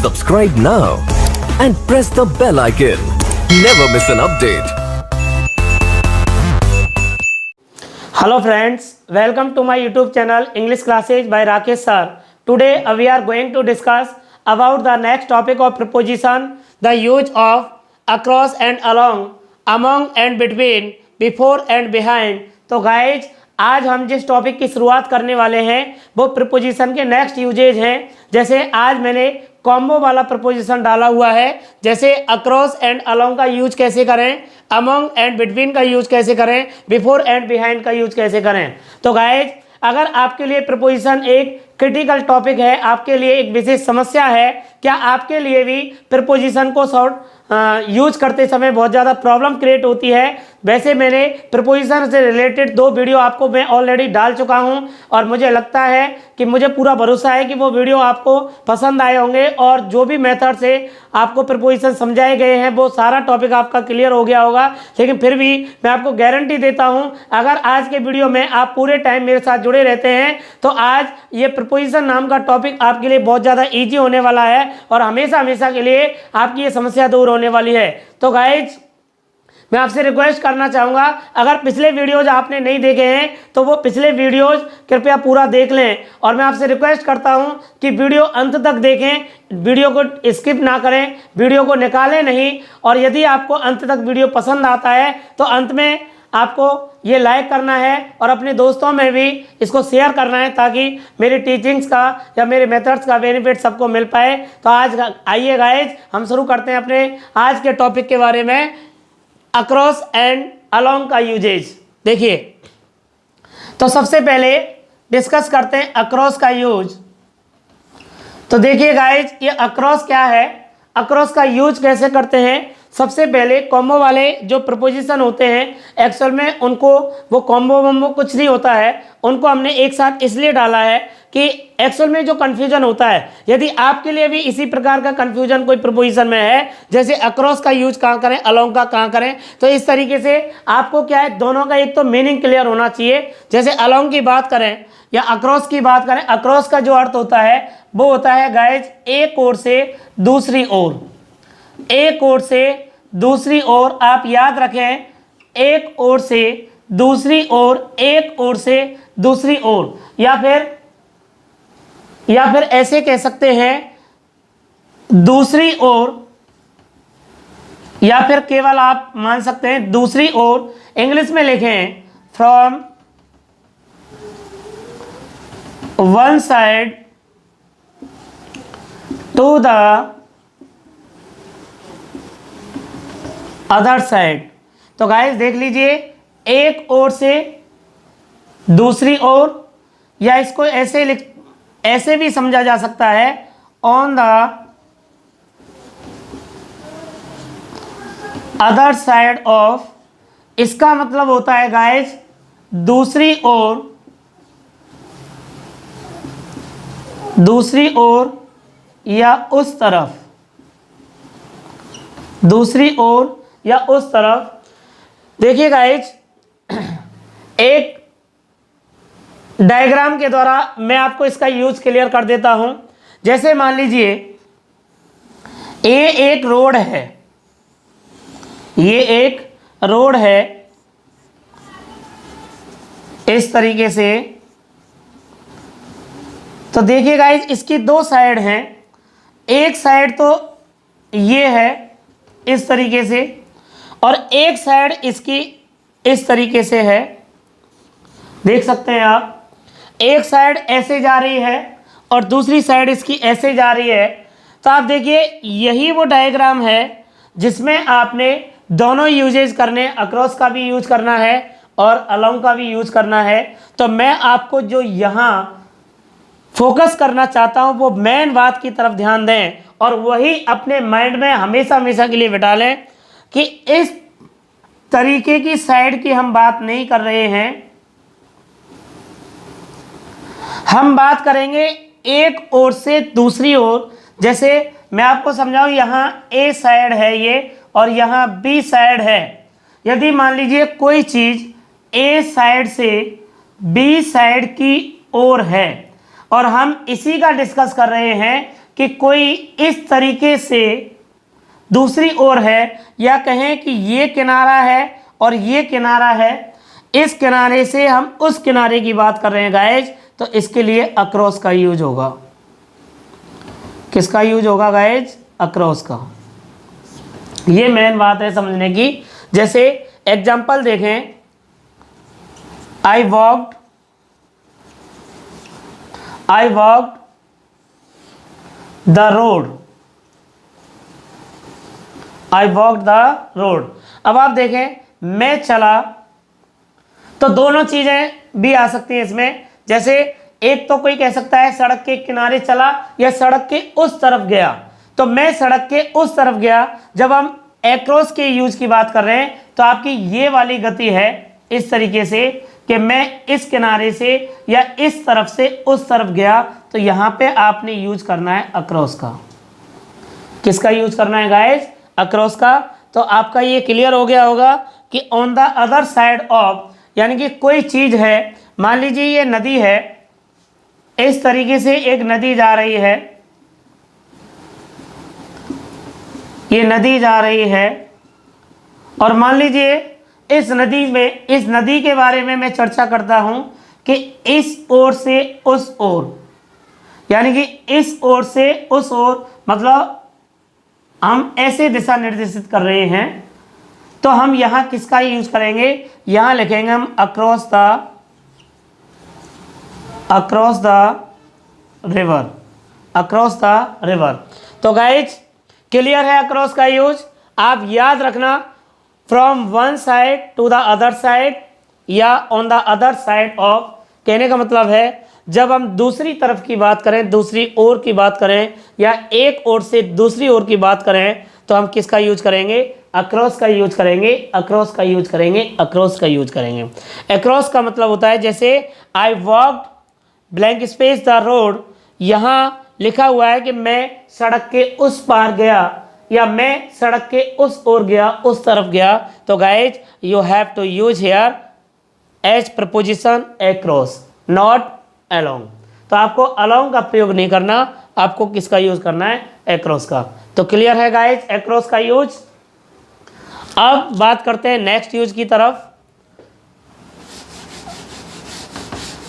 Subscribe now and press the bell icon. Never miss an update. Hello friends, welcome to my YouTube channel English Classes by Rakesh sir. Today we are going to discuss about the next topic of preposition, the use of across and along, among and between, before and behind. तो guys आज हम जिस topic की शुरुआत करने वाले हैं वो प्रीपोजिशन के नेक्स्ट यूजेज हैं। जैसे आज मैंने कॉम्बो वाला प्रीपोजिशन डाला हुआ है, जैसे अक्रॉस एंड अलोंग का यूज कैसे करें, अमंग एंड बिटवीन का यूज कैसे करें, बिफोर एंड बिहाइंड का यूज कैसे करें। तो गाइज अगर आपके लिए प्रीपोजिशन एक क्रिटिकल टॉपिक है, आपके लिए एक विशेष समस्या है, क्या आपके लिए भी प्रीपोजिशन को यूज करते समय बहुत ज़्यादा प्रॉब्लम क्रिएट होती है। वैसे मैंने प्रीपोजिशन से रिलेटेड 2 वीडियो आपको मैं ऑलरेडी डाल चुका हूं और मुझे लगता है कि मुझे पूरा भरोसा है कि वो वीडियो आपको पसंद आए होंगे और जो भी मेथड से आपको प्रीपोजिशन समझाए गए हैं वो सारा टॉपिक आपका क्लियर हो गया होगा। लेकिन फिर भी मैं आपको गारंटी देता हूं, अगर आज के वीडियो में आप पूरे टाइम मेरे साथ जुड़े रहते हैं तो आज ये प्रीपोजिशन नाम का टॉपिक आपके लिए बहुत ज़्यादा ईजी होने वाला है और हमेशा हमेशा के लिए आपकी ये समस्या दूर होने वाली है। तो गाइज मैं आपसे रिक्वेस्ट करना चाहूँगा, अगर पिछले वीडियोज आपने नहीं देखे हैं तो वो पिछले वीडियोज कृपया पूरा देख लें और मैं आपसे रिक्वेस्ट करता हूँ कि वीडियो अंत तक देखें, वीडियो को स्किप ना करें, वीडियो को निकालें नहीं। और यदि आपको अंत तक वीडियो पसंद आता है तो अंत में आपको ये लाइक करना है और अपने दोस्तों में भी इसको शेयर करना है ताकि मेरी टीचिंग्स का या मेरे मेथड्स का बेनिफिट सबको मिल पाए। तो आज आइए गाइज हम शुरू करते हैं अपने आज के टॉपिक के बारे में, अक्रॉस एंड अलोंग का यूजेज। देखिए तो सबसे पहले डिस्कस करते हैं अक्रॉस का यूज। तो देखिए गाइज ये अक्रॉस क्या है, अक्रॉस का यूज कैसे करते हैं। सबसे पहले कॉम्बो वाले जो प्रीपोजिशन होते हैं एक्चुअल में उनको वो कॉम्बो वम्बो कुछ नहीं होता है, उनको हमने एक साथ इसलिए डाला है कि एक्चुअल में जो कन्फ्यूजन होता है, यदि आपके लिए भी इसी प्रकार का कन्फ्यूजन कोई प्रीपोजिशन में है, जैसे अक्रॉस का यूज कहाँ करें, अलोंग का कहाँ करें, तो इस तरीके से आपको क्या है दोनों का एक तो मीनिंग क्लियर होना चाहिए। जैसे अलोंग की बात करें या अक्रॉस की बात करें, अक्रॉस का जो अर्थ होता है वो होता है गाइज एक ओर से दूसरी ओर, एक ओर से दूसरी ओर। आप याद रखें, एक ओर से दूसरी ओर, एक ओर से दूसरी ओर, या फिर ऐसे कह सकते हैं दूसरी ओर, या फिर केवल आप मान सकते हैं दूसरी ओर। इंग्लिश में लिखें from one side to the other side. तो गाइस देख लीजिए, एक ओर से दूसरी ओर, या इसको ऐसे भी समझा जा सकता है on the other side of. इसका मतलब होता है गाइस दूसरी ओर, दूसरी ओर या उस तरफ, दूसरी ओर या उस तरफ। देखिए गाइज एक डायग्राम के द्वारा मैं आपको इसका यूज क्लियर कर देता हूं। जैसे मान लीजिए ये एक रोड है, ये एक रोड है इस तरीके से। तो देखिए गाइज इसकी 2 साइड हैं, एक साइड तो ये है इस तरीके से और एक साइड इसकी इस तरीके से है, देख सकते हैं आप। एक साइड ऐसे जा रही है और दूसरी साइड इसकी ऐसे जा रही है। तो आप देखिए यही वो डायग्राम है जिसमें आपने दोनों यूजेज करने, अक्रॉस का भी यूज करना है और अलोंग का भी यूज करना है। तो मैं आपको जो यहाँ फोकस करना चाहता हूँ वो मेन बात की तरफ ध्यान दें और वही अपने माइंड में हमेशा हमेशा के लिए बिठा लें कि इस तरीके की साइड की हम बात नहीं कर रहे हैं, हम बात करेंगे एक ओर से दूसरी ओर। जैसे मैं आपको समझाऊं, यहाँ ए साइड है ये और यहाँ बी साइड है। यदि मान लीजिए कोई चीज़ ए साइड से बी साइड की ओर है और हम इसी का डिस्कस कर रहे हैं कि कोई इस तरीके से दूसरी ओर है, या कहें कि ये किनारा है और ये किनारा है, इस किनारे से हम उस किनारे की बात कर रहे हैं गाइज, तो इसके लिए अक्रॉस का यूज होगा। किसका यूज होगा गाइज? अक्रॉस का। ये मेन बात है समझने की। जैसे एग्जांपल देखें, I walked the road, I walked the road. अब आप देखें, मैं चला, तो दोनों चीजें भी आ सकती हैं इसमें। जैसे एक तो कोई कह सकता है सड़क के किनारे चला या सड़क के उस तरफ गया, तो मैं सड़क के उस तरफ गया। जब हम एक्रॉस के यूज की बात कर रहे हैं तो आपकी ये वाली गति है इस तरीके से कि मैं इस किनारे से या इस तरफ से उस तरफ गया, तो यहाँ पे आपने यूज करना है अक्रॉस का। किसका यूज करना है गाइज? अक्रॉस का। तो आपका ये क्लियर हो गया होगा कि on the other side of, यानी कि कोई चीज़ है, मान लीजिए ये नदी है, इस तरीके से एक नदी जा रही है, ये नदी जा रही है, और मान लीजिए इस नदी में, इस नदी के बारे में मैं चर्चा करता हूं कि इस ओर से उस ओर, यानी कि इस ओर से उस ओर, मतलब हम ऐसे दिशा निर्देशित कर रहे हैं, तो हम यहां किसका यूज करेंगे? यहां लिखेंगे हम across the river, across the river. तो गाइज क्लियर है अक्रॉस का यूज। आप याद रखना, from one side to the other side या on the other side of, कहने का मतलब है जब हम दूसरी तरफ की बात करें, दूसरी ओर की बात करें, या एक ओर से दूसरी ओर की बात करें, तो हम किसका यूज करेंगे? अक्रॉस का यूज करेंगे, अक्रॉस का यूज करेंगे, अक्रॉस का यूज करेंगे। अक्रॉस का मतलब होता है जैसे I walked blank space the road, यहाँ लिखा हुआ है कि मैं सड़क के उस पार गया, या मैं सड़क के उस ओर गया, उस तरफ गया। तो guys you have to use here as preposition across, not along. तो आपको अलोंग का प्रयोग नहीं करना, आपको किसका यूज करना है? अक्रॉस का। तो क्लियर है गाइज अक्रॉस का यूज। अब बात करते हैं नेक्स्ट यूज की तरफ।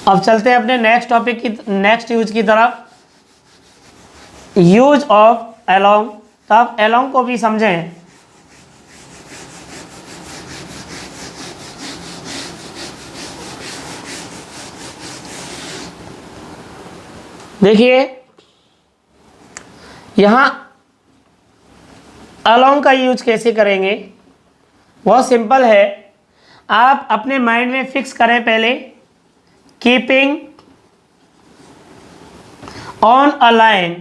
अब चलते हैं अपने नेक्स्ट टॉपिक की, नेक्स्ट यूज की तरफ, यूज ऑफ अलोंग। तो आप अलोंग को भी समझें। देखिए यहां अलोंग का यूज कैसे करेंगे? बहुत सिंपल है, आप अपने माइंड में फिक्स करें पहले, keeping on a line,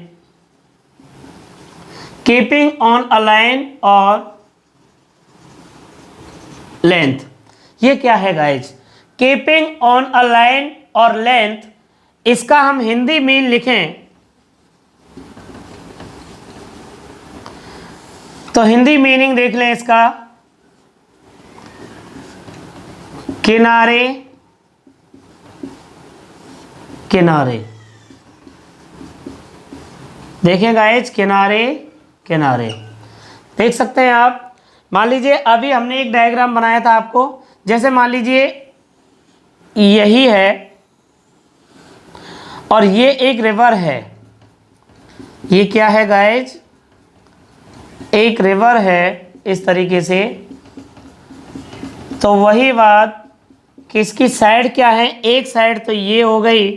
keeping on a line और लेंथ। ये क्या है guys? Keeping on a line और लेंथ, इसका हम हिंदी मीन लिखें तो हिंदी मीनिंग देख लें इसका, किनारे किनारे। देखें गाइज, किनारे किनारे देख सकते हैं आप। मान लीजिए अभी हमने एक डायग्राम बनाया था आपको, जैसे मान लीजिए यही है और ये एक रिवर है। ये क्या है गाइज? एक रिवर है इस तरीके से। तो वही बात कि इसकी साइड क्या है, एक साइड तो ये हो गई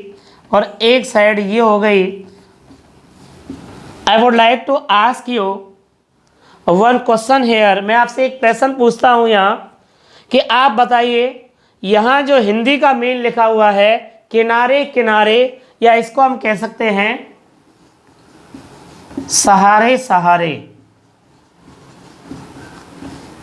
और एक साइड ये हो गई। I would like to ask you one question here. मैं आपसे एक प्रश्न पूछता हूँ यहाँ कि आप बताइए, यहाँ जो हिंदी का मीन लिखा हुआ है किनारे किनारे, या इसको हम कह सकते हैं सहारे सहारे,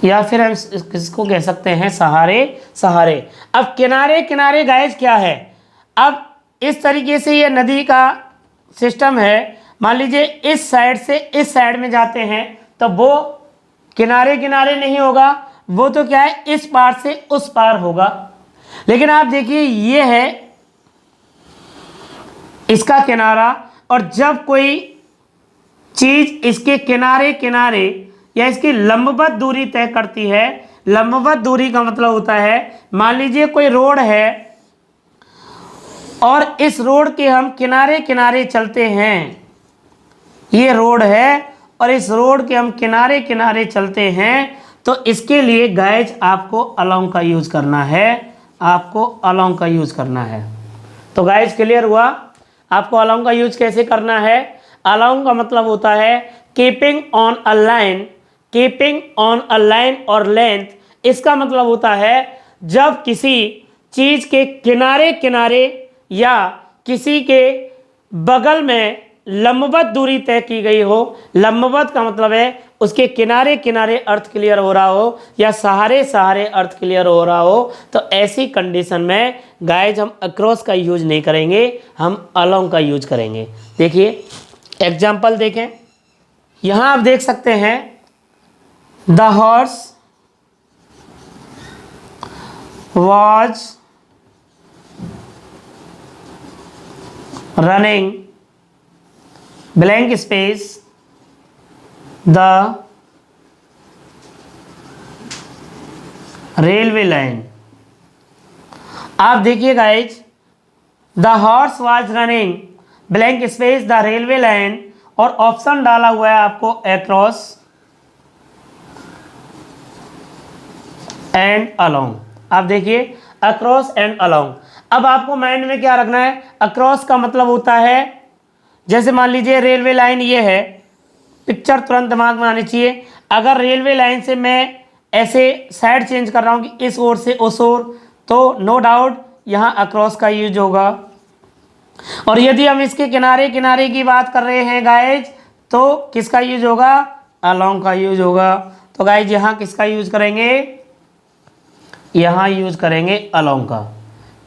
या फिर हम किसको कह सकते हैं सहारे सहारे। अब किनारे किनारे गाइज क्या है? अब इस तरीके से ये नदी का सिस्टम है। मान लीजिए इस साइड से इस साइड में जाते हैं तो वो किनारे किनारे नहीं होगा, वो तो क्या है, इस पार से उस पार होगा। लेकिन आप देखिए ये है इसका किनारा, और जब कोई चीज इसके किनारे किनारे या इसकी लंबवत दूरी तय करती है। लंबवत दूरी का मतलब होता है, मान लीजिए कोई रोड है और इस रोड के हम किनारे किनारे चलते हैं, ये रोड है और इस रोड के हम किनारे किनारे चलते हैं, तो इसके लिए गाइज आपको अलोंग का यूज करना है, आपको अलोंग का यूज करना है। तो गाइज क्लियर हुआ आपको अलोंग का यूज कैसे करना है। अलोंग का मतलब होता है keeping on a line, keeping on a line और लेंथ। इसका मतलब होता है जब किसी चीज के किनारे किनारे या किसी के बगल में लंबवत दूरी तय की गई हो। लंबवत का मतलब है उसके किनारे किनारे अर्थ क्लियर हो रहा हो या सहारे सहारे अर्थ क्लियर हो रहा हो, तो ऐसी कंडीशन में गाइज हम अक्रॉस का यूज नहीं करेंगे, हम अलोंग का यूज करेंगे। देखिए एग्जाम्पल देखें, यहां आप देख सकते हैं the horse was running blank space the railway line. आप देखिए guys, the horse was running blank space the railway line, और ऑप्शन डाला हुआ है आपको अक्रॉस एंड अलोंग। आप देखिए अक्रॉस एंड अलोंग। अब आपको माइंड में क्या रखना है, अक्रॉस का मतलब होता है जैसे मान लीजिए रेलवे लाइन ये है, पिक्चर तुरंत दिमाग में आनी चाहिए। अगर रेलवे लाइन से मैं ऐसे साइड चेंज कर रहा हूँ कि इस ओर से उस ओर, तो नो डाउट यहाँ अक्रॉस का यूज होगा। और यदि हम इसके किनारे किनारे की बात कर रहे हैं गाइज, तो किसका यूज होगा, अलोंग का यूज होगा। तो गाइज यहाँ किसका यूज करेंगे, यहाँ यूज करेंगे अलोंग का।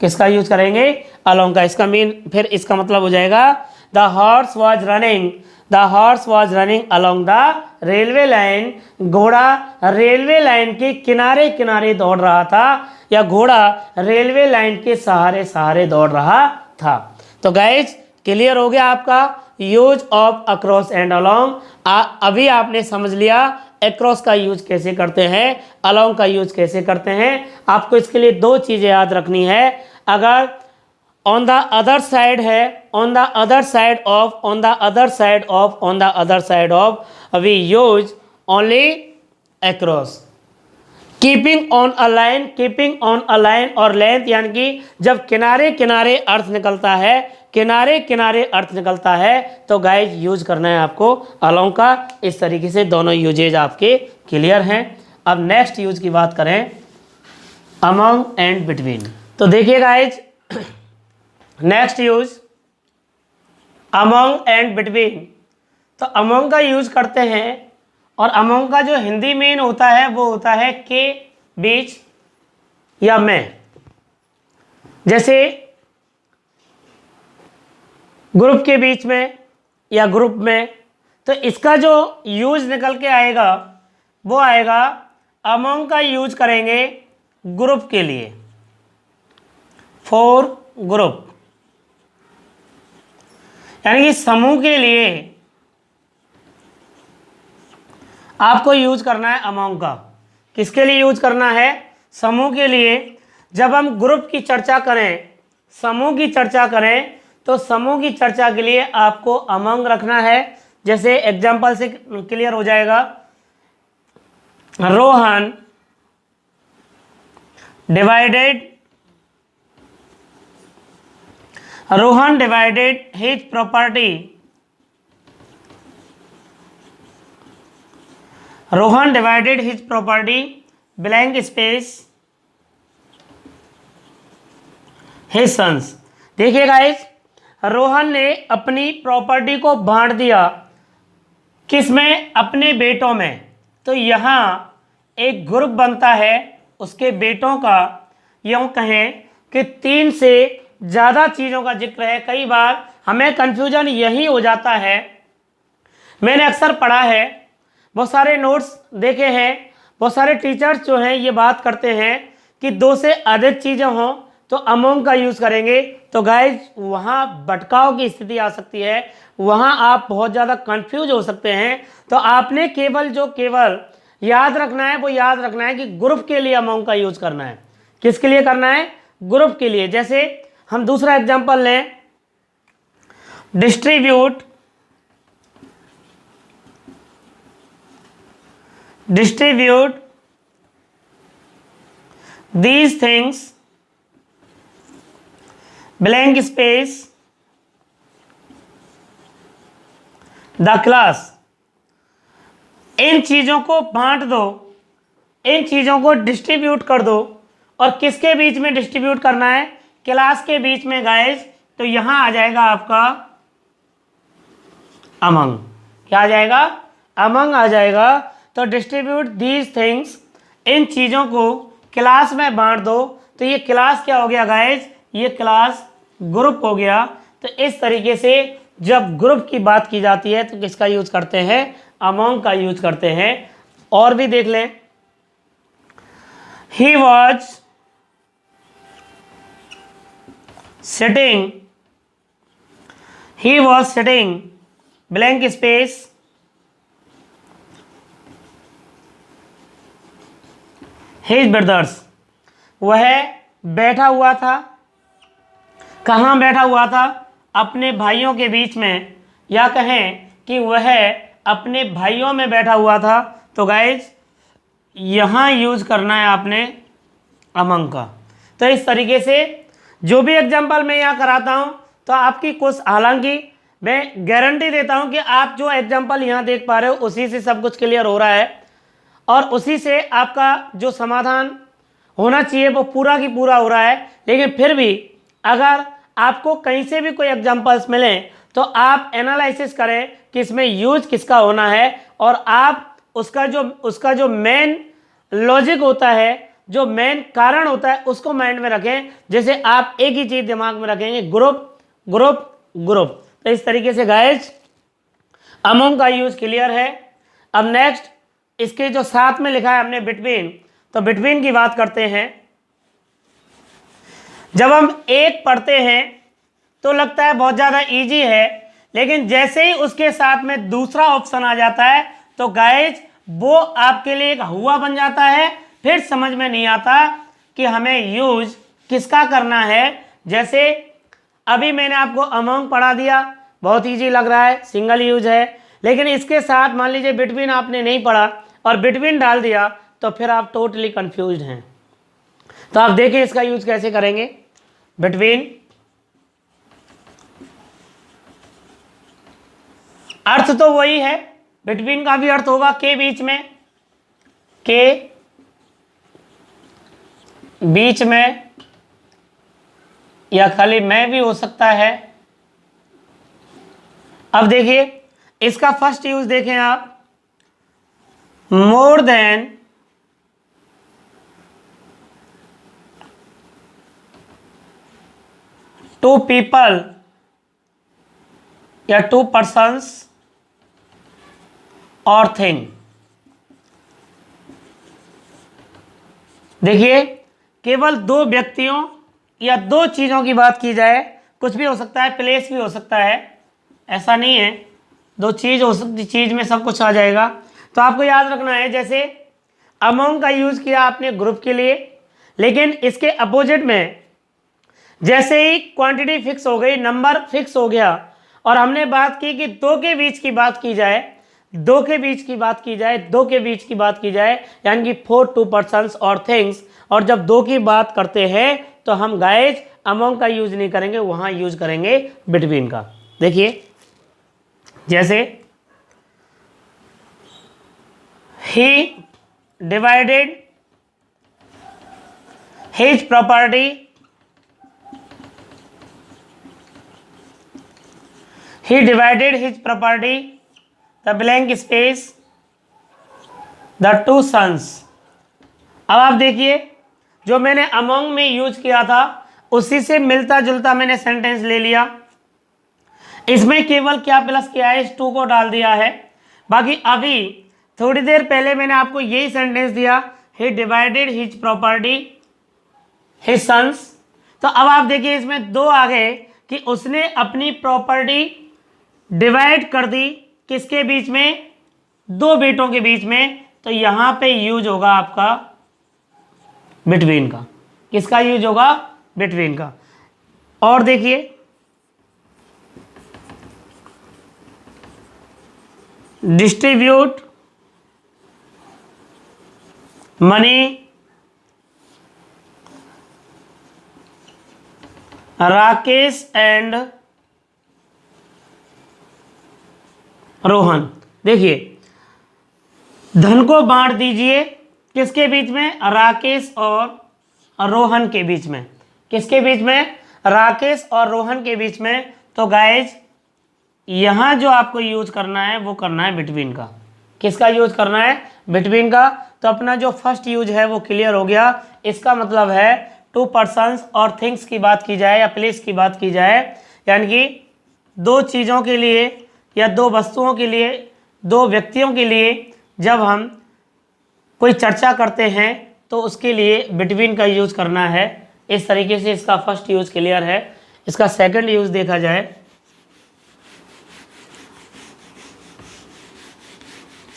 किसका यूज करेंगे, अलोंग का। इसका मीन फिर इसका मतलब हो जाएगा the horse was running, the horse was running along the railway line. घोड़ा रेलवे लाइन के किनारे किनारे दौड़ रहा था या घोड़ा रेलवे लाइन के सहारे सहारे दौड़ रहा था। तो गाइज क्लियर हो गया आपका use of across and along. अभी आपने समझ लिया अक्रॉस का यूज कैसे करते हैं, अलोंग का यूज कैसे करते हैं। आपको इसके लिए दो चीज़ें याद रखनी है। अगर ऑन द अदर साइड है, on the other side of, on the other side of, on the other side of, we use only across. Keeping on a line, keeping on a line और length, यानी कि जब किनारे किनारे अर्थ निकलता है, किनारे किनारे अर्थ निकलता है, तो गाइज यूज करना है आपको अलोंग का। इस तरीके से दोनों यूजेज आपके क्लियर हैं। अब नेक्स्ट यूज की बात करें, अमंग एंड बिटवीन। तो देखिए guys next use among and between. तो अमंग का यूज करते हैं और अमंग का जो हिंदी मीन होता है वो होता है के, बीच या में। जैसे ग्रुप के बीच में या ग्रुप में, तो इसका जो यूज निकल के आएगा वो आएगा अमंग का यूज करेंगे ग्रुप के लिए, फॉर ग्रुप, यानी कि समूह के लिए आपको यूज करना है अमंग का। किसके लिए यूज करना है, समूह के लिए। जब हम ग्रुप की चर्चा करें, समूह की चर्चा करें, तो समूह की चर्चा के लिए आपको अमंग रखना है। जैसे एग्जांपल से क्लियर हो जाएगा, Rohan divided his property, Rohan divided his property blank space his sons. देखिए गाइस, रोहन ने अपनी प्रॉपर्टी को बांट दिया, किसमें, अपने बेटों में। तो यहाँ एक ग्रुप बनता है उसके बेटों का। यूँ कहें कि 3 से ज़्यादा चीज़ों का जिक्र है। कई बार हमें कन्फ्यूजन यही हो जाता है, मैंने अक्सर पढ़ा है, बहुत सारे नोट्स देखे हैं, बहुत सारे टीचर्स जो हैं ये बात करते हैं कि 2 से अधिक चीज़ें हों तो अमोंग का यूज़ करेंगे तो गाइज वहाँ भटकाव की स्थिति आ सकती है, वहाँ आप बहुत ज़्यादा कंफ्यूज हो सकते हैं। तो आपने केवल याद रखना है, वो याद रखना है कि ग्रुप के लिए अमोंग का यूज़ करना है। किसके लिए करना है? ग्रुप के लिए। जैसे हम दूसरा एग्जांपल लें, distribute these things blank space the class। इन चीज़ों को बांट दो, इन चीज़ों को डिस्ट्रीब्यूट कर दो। और किसके बीच में डिस्ट्रीब्यूट करना है? क्लास के बीच में गाइस। तो यहां आ जाएगा आपका अमंग। क्या आ जाएगा? अमंग आ जाएगा। तो डिस्ट्रीब्यूट दीज थिंग्स, इन चीज़ों को क्लास में बांट दो। तो ये क्लास क्या हो गया गाइस? ये क्लास ग्रुप हो गया। तो इस तरीके से जब ग्रुप की बात की जाती है तो किसका यूज करते हैं? अमंग का यूज करते हैं। और भी देख लें, he was sitting blank space his brothers. वह बैठा हुआ था। कहाँ बैठा हुआ था? अपने भाइयों के बीच में, या कहें कि वह अपने भाइयों में बैठा हुआ था। तो गाइज यहाँ यूज करना है आपने अमंग का। तो इस तरीके से जो भी एग्जाम्पल मैं यहाँ कराता हूँ तो आपकी कुछ, हालांकि मैं गारंटी देता हूँ कि आप जो एग्जाम्पल यहाँ देख पा रहे हो उसी से सब कुछ क्लियर हो रहा है और उसी से आपका जो समाधान होना चाहिए वो पूरा की पूरा हो रहा है। लेकिन फिर भी अगर आपको कहीं से भी कोई एग्जाम्पल्स मिलें तो आप एनालिसिस करें कि इसमें यूज किसका होना है और आप उसका जो मेन लॉजिक होता है, जो मेन कारण होता है, उसको माइंड में रखें। जैसे आप एक ही चीज़ दिमाग में रखेंगे, ग्रुप ग्रुप ग्रुप। तो इस तरीके से गाइज अमंग का यूज क्लियर है। अब नेक्स्ट इसके जो साथ में लिखा है हमने बिटवीन, तो बिटवीन की बात करते हैं। जब हम एक पढ़ते हैं तो लगता है बहुत ज़्यादा इजी है, लेकिन जैसे ही उसके साथ में दूसरा ऑप्शन आ जाता है तो गाइज वो आपके लिए एक हुआ बन जाता है। फिर समझ में नहीं आता कि हमें यूज किसका करना है। जैसे अभी मैंने आपको अमंग पढ़ा दिया, बहुत इजी लग रहा है, सिंगल यूज है। लेकिन इसके साथ मान लीजिए बिटवीन आपने नहीं पढ़ा और बिटवीन डाल दिया तो फिर आप टोटली कंफ्यूज हैं। तो आप देखिए इसका यूज कैसे करेंगे। बिटवीन, अर्थ तो वही है, बिटवीन का भी अर्थ होगा के बीच में, के बीच में, या खाली में भी हो सकता है। अब देखिए इसका फर्स्ट यूज देखें आप, मोर देन टू पीपल या टू पर्सन्स और थिंग। देखिए केवल दो व्यक्तियों या दो चीज़ों की बात की जाए, कुछ भी हो सकता है, प्लेस भी हो सकता है, ऐसा नहीं है, दो चीज़ हो सकती, चीज़ में सब कुछ आ जाएगा। तो आपको याद रखना है, जैसे अमंग का यूज़ किया आपने ग्रुप के लिए, लेकिन इसके अपोजिट में जैसे ही क्वांटिटी फिक्स हो गई, नंबर फिक्स हो गया और हमने बात की कि दो के बीच की बात की जाए, दो के बीच की बात की जाए, दो के बीच की बात की जाए, यानी कि फॉर टू पर्सन्स और थिंग्स। और जब दो की बात करते हैं तो हम गाइज अमंग का यूज नहीं करेंगे, वहां यूज करेंगे बिटवीन का। देखिए जैसे ही divided his property, he divided his property, the blank space, the two sons। अब आप देखिए जो मैंने अमंग में यूज किया था उसी से मिलता जुलता मैंने सेंटेंस ले लिया। इसमें केवल क्या प्लस किया है, इस टू को डाल दिया है। बाकी अभी थोड़ी देर पहले मैंने आपको यही सेंटेंस दिया, he divided his property, his sons। तो अब आप देखिए इसमें दो आ गए कि उसने अपनी प्रॉपर्टी डिवाइड कर दी किसके बीच में, दो बेटों के बीच में। तो यहां पे यूज होगा आपका बिटवीन का। किसका यूज होगा, बिटवीन का। और देखिए distribute money Rakesh and Rohan. देखिए धन को बांट दीजिए किसके बीच में, राकेश और रोहन के बीच में। किसके बीच में, राकेश और रोहन के बीच में। तो गाइज यहां जो आपको यूज करना है वो करना है बिटवीन का। किसका यूज करना है, बिटवीन का। तो अपना जो फर्स्ट यूज है वो क्लियर हो गया। इसका मतलब है टू पर्सन्स और थिंग्स की बात की जाए या प्लेस की बात की जाए, यानी कि दो चीज़ों के लिए या दो वस्तुओं के लिए, दो व्यक्तियों के लिए जब हम कोई चर्चा करते हैं तो उसके लिए बिटवीन का यूज करना है। इस तरीके से इसका फर्स्ट यूज क्लियर है। इसका सेकंड यूज देखा जाए,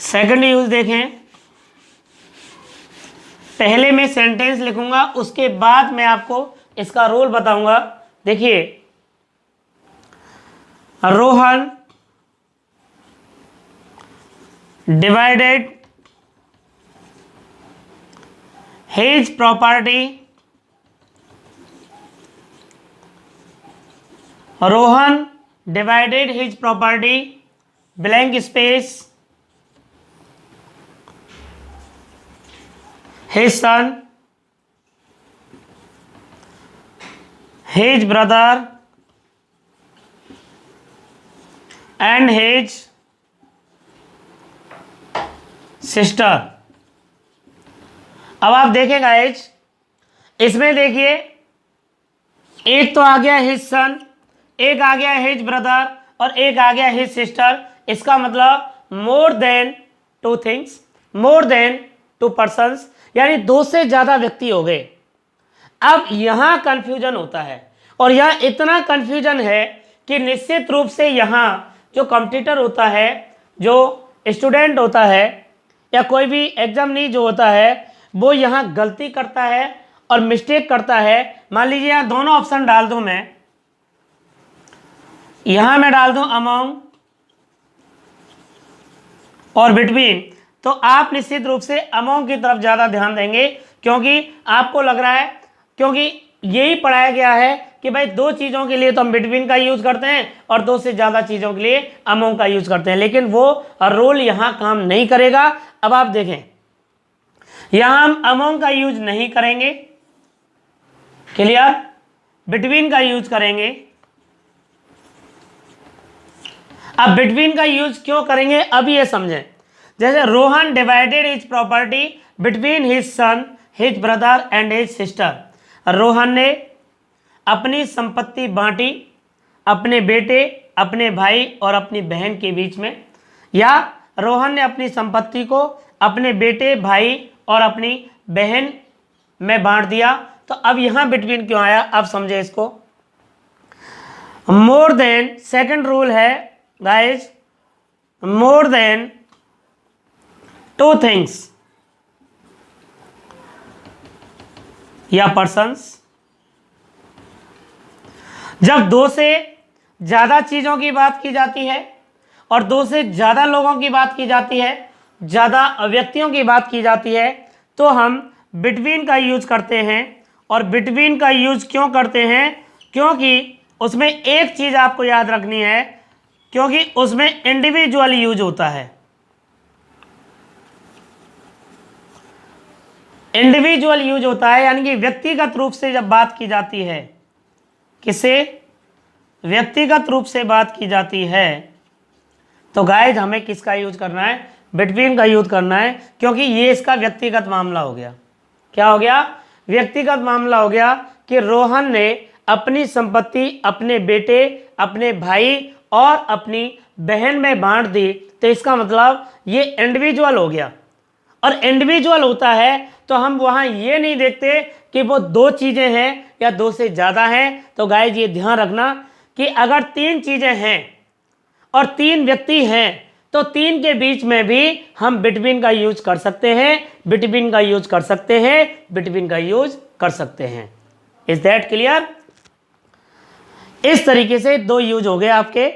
सेकंड यूज देखें। पहले मैं सेंटेंस लिखूंगा, उसके बाद मैं आपको इसका रोल बताऊंगा। देखिए Rohan divided his property, Rohan divided his property, blank space, his son, his brother and his sister। अब आप देखें गाइज, इसमें देखिए एक तो आ गया हिज सन, एक आ गया हिज ब्रदर और एक आ गया हिज सिस्टर। इसका मतलब more than two things, more than to persons, यानी दो से ज़्यादा व्यक्ति हो गए। अब यहाँ कंफ्यूजन होता है और यहाँ इतना कंफ्यूजन है कि निश्चित रूप से यहाँ जो कॉम्पिटिटर होता है, जो स्टूडेंट होता है या कोई भी एग्जामिनी जो होता है, वो यहाँ गलती करता है और मिस्टेक करता है। मान लीजिए यहाँ दोनों ऑप्शन डाल दूं मैं, यहाँ मैं डाल दूं अमोंग और बिटवीन, तो आप निश्चित रूप से अमोंग की तरफ ज़्यादा ध्यान देंगे, क्योंकि आपको लग रहा है, क्योंकि यही पढ़ाया गया है कि भाई दो चीज़ों के लिए तो हम बिटवीन का यूज़ करते हैं और दो से ज़्यादा चीज़ों के लिए अमोंग का यूज़ करते हैं, लेकिन वो रोल यहाँ काम नहीं करेगा। अब आप देखें यहाँ हम अमोंग का यूज नहीं करेंगे, क्लियर, बिटवीन का यूज करेंगे। अब बिटवीन का यूज क्यों करेंगे अब ये समझें। जैसे Rohan divided his property between his son, his brother and his sister. Rohan ने अपनी संपत्ति बांटी अपने बेटे, अपने भाई और अपनी बहन के बीच में, या रोहन ने अपनी संपत्ति को अपने बेटे, भाई और अपनी बहन में बांट दिया। तो अब यहां बिटवीन क्यों आया, अब समझे इसको। मोर देन, सेकंड रूल है guys, more than two things या पर्सन्स। जब दो से ज्यादा चीजों की बात की जाती है और दो से ज्यादा लोगों की बात की जाती है, ज़्यादा व्यक्तियों की बात की जाती है, तो हम बिटवीन का यूज करते हैं। और बिटवीन का यूज क्यों करते हैं, क्योंकि उसमें एक चीज़ आपको याद रखनी है, क्योंकि उसमें इंडिविजुअल यूज होता है। इंडिविजुअल यूज होता है, यानी कि व्यक्तिगत रूप से जब बात की जाती है, किसे व्यक्तिगत रूप से बात की जाती है, तो गाइज हमें किसका यूज करना है, बिटवीन का यूज करना है, क्योंकि ये इसका व्यक्तिगत मामला हो गया। क्या हो गया, व्यक्तिगत मामला हो गया कि रोहन ने अपनी संपत्ति अपने बेटे, अपने भाई और अपनी बहन में बांट दी। तो इसका मतलब ये इंडिविजुअल हो गया। और इंडिविजुअल होता है तो हम वहाँ ये नहीं देखते कि वो दो चीज़ें हैं या दो से ज़्यादा हैं। तो गाइज ये ध्यान रखना कि अगर तीन चीज़ें हैं और तीन व्यक्ति हैं तो तीन के बीच में भी हम बिटवीन का यूज कर सकते हैं, बिटवीन का यूज कर सकते हैं, बिटवीन का यूज कर सकते हैं। Is that clear? इस तरीके से दो यूज हो गए आपके,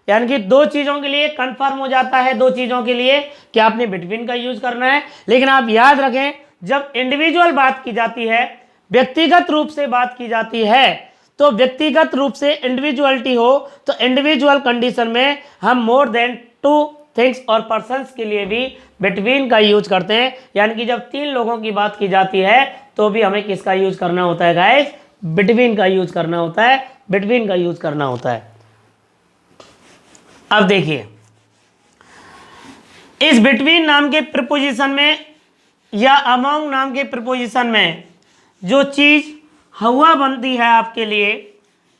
यानी कि दो चीज़ों के लिए कंफर्म हो जाता है, दो चीज़ों के लिए कि आपने बिटवीन का यूज करना है। लेकिन आप याद रखें, जब इंडिविजुअल बात की जाती है, व्यक्तिगत रूप से बात की जाती है, तो व्यक्तिगत रूप से इंडिविजुअलिटी हो तो इंडिविजुअल कंडीशन में हम मोर देन टू थिंग्स और पर्सन्स के लिए भी बिटवीन का यूज करते हैं। यानी कि जब तीन लोगों की बात की जाती है तो भी हमें किसका यूज करना होता है गाइस? बिटवीन का यूज करना होता है, बिटवीन का यूज करना होता है। अब देखिए, इस बिटवीन नाम के प्रीपोजिशन में या अमोंग नाम के प्रीपोजिशन में जो चीज हुआ बनती है आपके लिए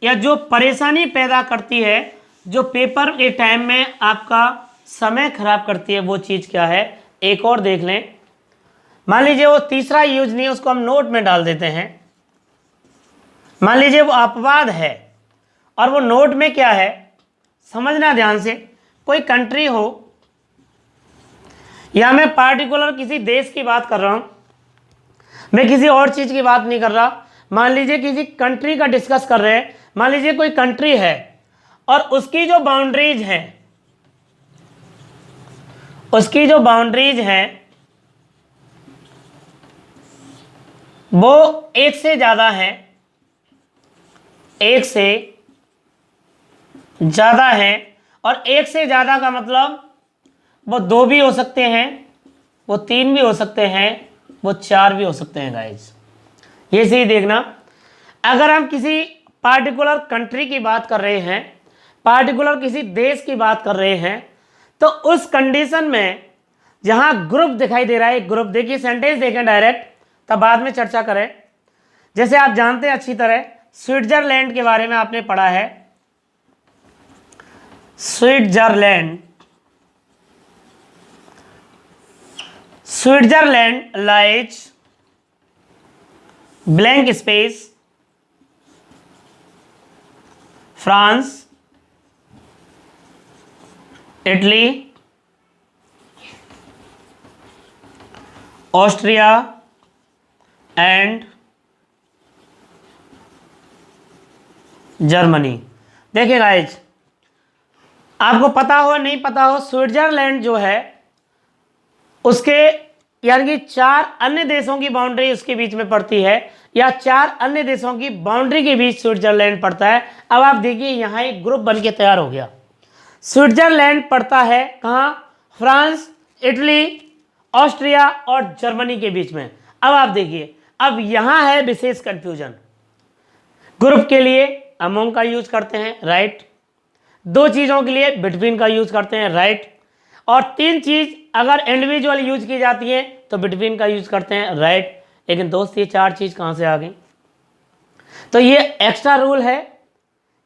या जो परेशानी पैदा करती है, जो पेपर के टाइम में आपका समय खराब करती है, वो चीज़ क्या है? एक और देख लें। मान लीजिए वो तीसरा यूज नहीं है, उसको हम नोट में डाल देते हैं। मान लीजिए वो अपवाद है और वो नोट में क्या है, समझना ध्यान से। कोई कंट्री हो या मैं पार्टिकुलर किसी देश की बात कर रहा हूं, मैं किसी और चीज की बात नहीं कर रहा। मान लीजिए किसी कंट्री का डिस्कस कर रहे हैं। मान लीजिए कोई कंट्री है और उसकी जो बाउंड्रीज है, उसकी जो बाउंड्रीज हैं वो एक से ज्यादा है, एक से ज्यादा है। और एक से ज्यादा का मतलब वो दो भी हो सकते हैं, वो तीन भी हो सकते हैं, वो चार भी हो सकते हैं गाइज। ये सही देखना, अगर हम किसी पार्टिकुलर कंट्री की बात कर रहे हैं, पार्टिकुलर किसी देश की बात कर रहे हैं, तो उस कंडीशन में जहां ग्रुप दिखाई दे रहा है, ग्रुप देखिए, सेंटेंस देखें डायरेक्ट, तब बाद में चर्चा करें। जैसे आप जानते हैं अच्छी तरह, स्विट्जरलैंड के बारे में आपने पढ़ा है। Switzerland, Switzerland lies blank space France, Italy, Austria and Germany. देखिए गाइज, आपको पता हो नहीं पता हो, स्विट्जरलैंड जो है उसके यानी कि चार अन्य देशों की बाउंड्री उसके बीच में पड़ती है, या चार अन्य देशों की बाउंड्री के बीच स्विट्जरलैंड पड़ता है। अब आप देखिए यहाँ एक ग्रुप बन के तैयार हो गया। स्विट्जरलैंड पड़ता है कहाँ? फ्रांस, इटली, ऑस्ट्रिया और जर्मनी के बीच में। अब आप देखिए, अब यहाँ है विशेष कंफ्यूजन। ग्रुप के लिए अमोंग का यूज करते हैं, राइट। दो चीज़ों के लिए बिटवीन का यूज करते हैं, राइट। और तीन चीज अगर इंडिविजुअल यूज की जाती है तो बिटवीन का यूज करते हैं, राइट। लेकिन दोस्त ये चार चीज कहाँ से आ गई? तो ये एक्स्ट्रा रूल है,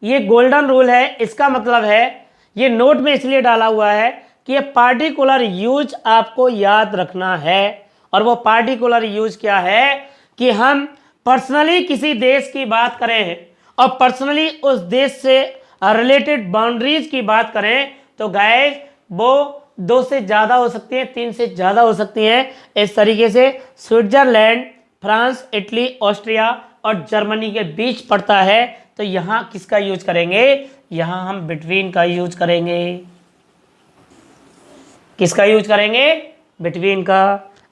ये गोल्डन रूल है। इसका मतलब है ये नोट में इसलिए डाला हुआ है कि ये पार्टिकुलर यूज आपको याद रखना है। और वो पार्टिकुलर यूज क्या है कि हम पर्सनली किसी देश की बात करें और पर्सनली उस देश से रिलेटेड बाउंड्रीज की बात करें तो गाइस वो दो से ज़्यादा हो सकती हैं, तीन से ज़्यादा हो सकती हैं। इस तरीके से स्विट्जरलैंड फ्रांस, इटली, ऑस्ट्रिया और जर्मनी के बीच पड़ता है। तो यहाँ किसका यूज करेंगे? यहाँ हम बिटवीन का यूज करेंगे। किसका यूज करेंगे? बिटवीन का।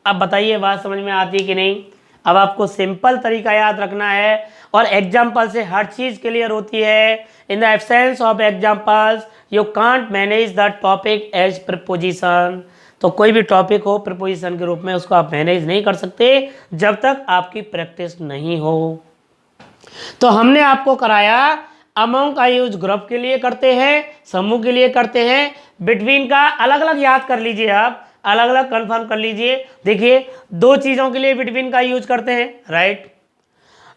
अब बताइए बात समझ में आती है कि नहीं? अब आपको सिंपल तरीका याद रखना है और एग्जाम्पल से हर चीज़ क्लियर होती है। In the absence of examples you can't manage the topic as preposition. तो कोई भी टॉपिक हो प्रीपोजिशन के रूप में उसको आप मैनेज नहीं कर सकते जब तक आपकी प्रैक्टिस नहीं हो। तो हमने आपको कराया अमोंग का यूज ग्रुप के लिए करते हैं, समूह के लिए करते हैं। बिटवीन का अलग अलग याद कर लीजिए, आप अलग अलग कंफर्म कर लीजिए। देखिए दो चीज़ों के लिए बिटवीन का यूज करते हैं, राइट।